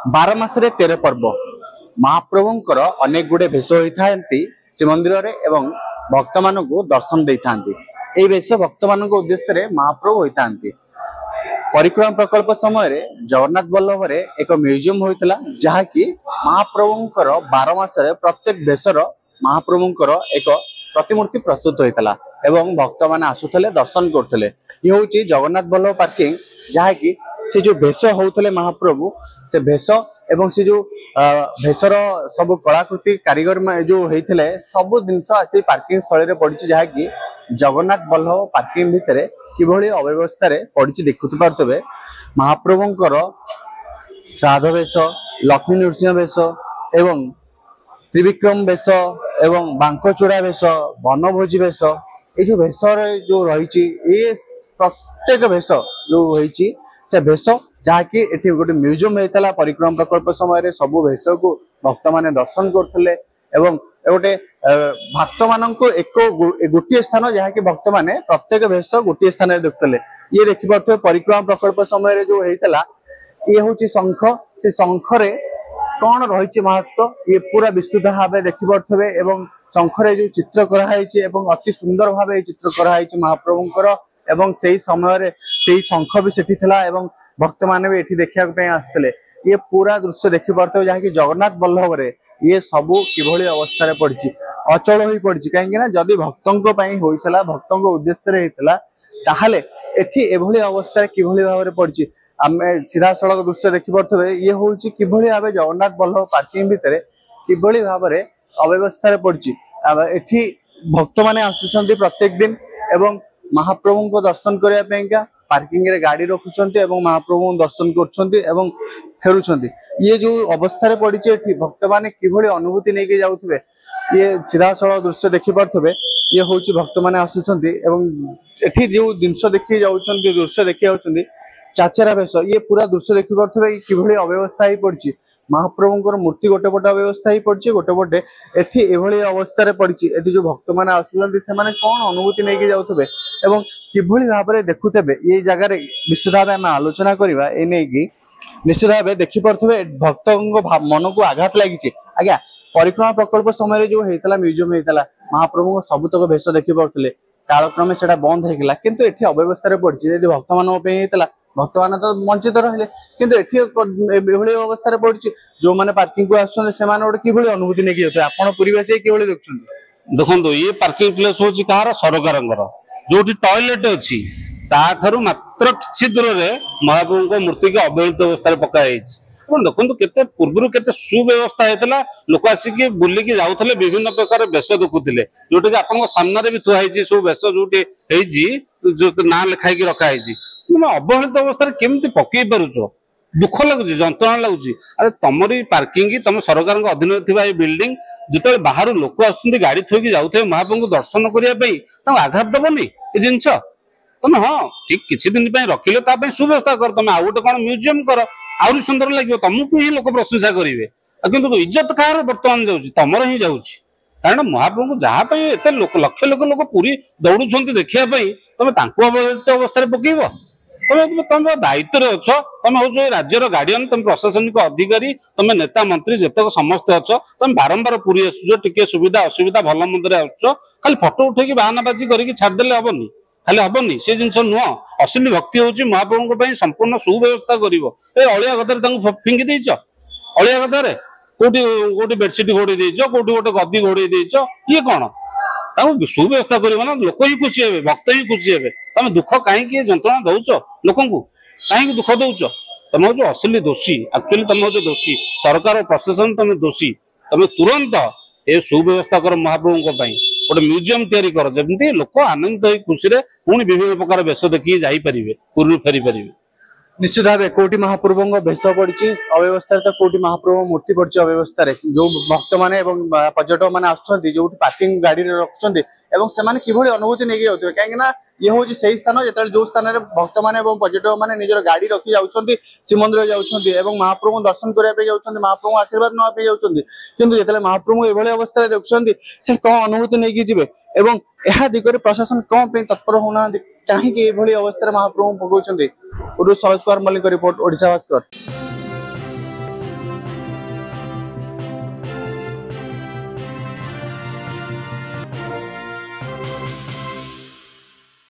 बार मासरे 13 पर्व महाप्रभुंकर अनेक गुड़े भेष होता श्रीमंदिर एवं भक्त मान दर्शन दे था। भेष भक्त मान उद्देश्य महाप्रभु होता। परिक्रमा प्रकल्प समय जगन्नाथ बल्लभ एक म्यूजियम होता जहाँकि महाप्रभुंकर 12 मासरे प्रत्येक भेषर महाप्रभुंकर एक प्रतिमूर्ति प्रस्तुत होता एवं भक्त मान आसुले दर्शन करते। ये हूँ जगन्नाथ बल्लभ पार्किंग जहाँकि से जो भेष होते महाप्रभु से भेष एवं से जो भेषर सब कलाकृति कारीगर जो होते सब जिनस आसी पार्किंग स्थल पड़ी जहाँकि जगन्नाथ बल्लभ पार्किंग भितर किभली अव्यवस्था पड़ी देखु पारे। महाप्रभुंकर श्राद्ध भेष, लक्ष्मी नृसिंह भेष एवं त्रिविक्रम भेष एवं बांकचूड़ा भेष, बनभोजी भेष, ये जो भेष जो रही प्रत्येक भेष जो होती से भेष जहाँकि एटी गोटे म्यूजियम होता। परिक्रमा प्रकल्प समय सब भेष को भक्त माने दर्शन करते एवं गोटे भक्त मान एक गोटे स्थान जहाँकि भक्त माने प्रत्येक भेष गोटे स्थान देखते। ये देखिपे परिक्रमा प्रकल्प समय जो होता ये हूँ शंख, से शंख कौन रही महत्व ये पूरा विस्तृत भाव देखिपे एवं शंखरे जो चित्र कराई अति सुंदर भाव चित्र कराई महाप्रभुंकर एवं से समय से शंख भी सेठी थिला एवं भक्त माने भी एठी देखा आसते। ये पूरा दृश्य देखि पारते जहाँकि जगन्नाथ बल्लभ रे ये सबू किभली अवस्था पड़ी अचल हो पड़ी कहीं जदि भक्तों होता भक्तों उद्देश्य होता ताहले एठी एभली अवस्था किभली भाव में पड़ी आम सीधा सड़क दृश्य देखि पारते। ये हूँ किभली भाव जगन्नाथ बल्लभ पार्किंग भितर किभली भाव में अव्यवस्था पड़ी एठी भक्त माने आसुचंती प्रत्येक दिन एवं महाप्रभु को दर्शन करने पार्किंग रे गाड़ी रखुचंती एवं महाप्रभु दर्शन करुचंती एवं फेरुचंती। ये जो अवस्था पड़ी भक्त माने किभली अनुभूति नहीं जाउथबे ये सीधा सड़क दृश्य देखि पारथबे। ये हूँ भक्त माने आसुचंती एवं एठी जो जिनस देखि जाउचंती दृश्य देखि जाउचंती चाचेरा भेष ये पूरा दृश्य देखि पारथबे किभली अव्यवस्था ही पड़ी। महाप्रभुंकर मूर्ति गोटे पटे अव्यवस्था ही पड़ी गोटे पटे एठी एभली अवस्था पड़ी एठी जो भक्त माने आसुचंती से माने कोन अनुभूति नहीं जाउथबे एवं किभली भाव में देखुते ये जगह विस्तृत भाव आम आलोचना करवा ए नहीं निश्चित भाव देखिपे भक्तों मन को आघात लगी। आज्ञा परिक्रमा प्रकल्प समय जो होता म्यूजियम होता महाप्रभु सबुतक भेष देखिपे कालक्रमे से बंद होगा किंतु एठी अव्यवस्था पड़ी भक्त मान भक्त मान तो वंचित रहिले किंतु एठी एभली अवस्था पड़ी जो मैंने पार्किंग को आसुच्चे किभली अनुभूति नहीं जाते आपण पूरीवासी किभली देखो ये पार्किंग प्लेस हूँ कहार सरकार जो टॉयलेट अच्छी ताठू मात्र किसी दूर में महाप्रभु मूर्ति की अवहेलित अवस्था पकाई देखो केते पूर्व केते सुव्यवस्था होता लोक आसिक बुलिकी जाऊे विभिन्न प्रकार बेश देखुले जोटा कि आप सामने भी थुआई सब बेश जो ना लिखाई रखाई अवहेलित अवस्था केमती पकई पारुच दुख लगुच जंत्रणा लगुच। अरे तुमरी पार्किंग तुम सरकार अधीन थी बिल्डिंग जो बाहर लोक आस गाड़ी थोकी जाऊे महाप्रभु दर्शन करने आघात दबनी ये जिनस तुम हाँ ठीक किसी दिन रखिले सुव्यवस्था कर तुम आउ गोटे कौन म्यूजियम कर आहरी सुंदर लगे तुमको ही लोक प्रशंसा करेंगे कि इज्जत कहार बर्तमान जाऊँगी तुमर ही जाऊँगी कारण महाप्रभु जहाँप एत लक्ष लक्ष लोक पूरी दौड़ुं देखापी तुम अवहेलित अवस्था पकईब तुम दायित्व अच्छ तुम हूँ राज्यर गार्डियन तुम प्रशासनिक अधिकारी तुम नेता मंत्री जितक समस्ते अच्छ तुम बारंबार पूरी आसुच टे सुविधा असुविधा भल मंदे आसुच खाली फटो उठे बाहानाबाजी करके छाड़देले हेनी खाली हेनी से जिन नुह असली भक्ति हूँ महाप्रभु संपूर्ण सुव्यवस्था कर अलिया गदार फिंगी देच अलिया गदारे कौटी कौटी बेडसीट घोड़े देच कौटी गोटे गदी घोड़े देच ये कौन सुव्यवस्था कर लोक ही खुशी हे भक्त ही खुशी हे तुम दुख कहीं जंत्रणा दौच लोक कहीं दुख दौच तुम हूँ असली दोषी एक्चुअली तुम हूँ दोषी सरकार और प्रशासन तुम दोषी तुम तुरंत ये सुव्यवस्था कर महाप्रभु गोटे म्यूजियम तैयारी कर जमी लोक आनंदित हो खुशी पुणी विभिन्न प्रकार बेश देखिए जापरें पूर्व फेरी पारे। निश्चित भाव कोटी महाप्रभु भेष पड़ी अव्यवस्था तो कोटी महाप्रभु मूर्ति पड़ी अव्यवस्था जो भक्त माने पर्यटक मैंने आसुच्च जो पार्किंग गाड़ी रखुच्च से किभली अनुभूति नहीं जाते कहीं ये हूँ से स्थान जो जो स्थान भक्त मैंने पर्यटक मैंने निजर गाड़ी रखी जाऊँगी श्रीमंदिर जाऊँगी महाप्रभु दर्शन करने जाऊँगी महाप्रभु आशीर्वाद नापी जाऊँगी किंतु जो महाप्रभु एभली अवस्था देखुं से कौन अनुभूति नहीं जी एवं यह दिगरे प्रशासन कौन तत्पर होना कहीं अवस्था महाप्रभु पकाउछन्ति। सरोज कुमार मल्लिक रिपोर्ट ओडिशा भास्कर।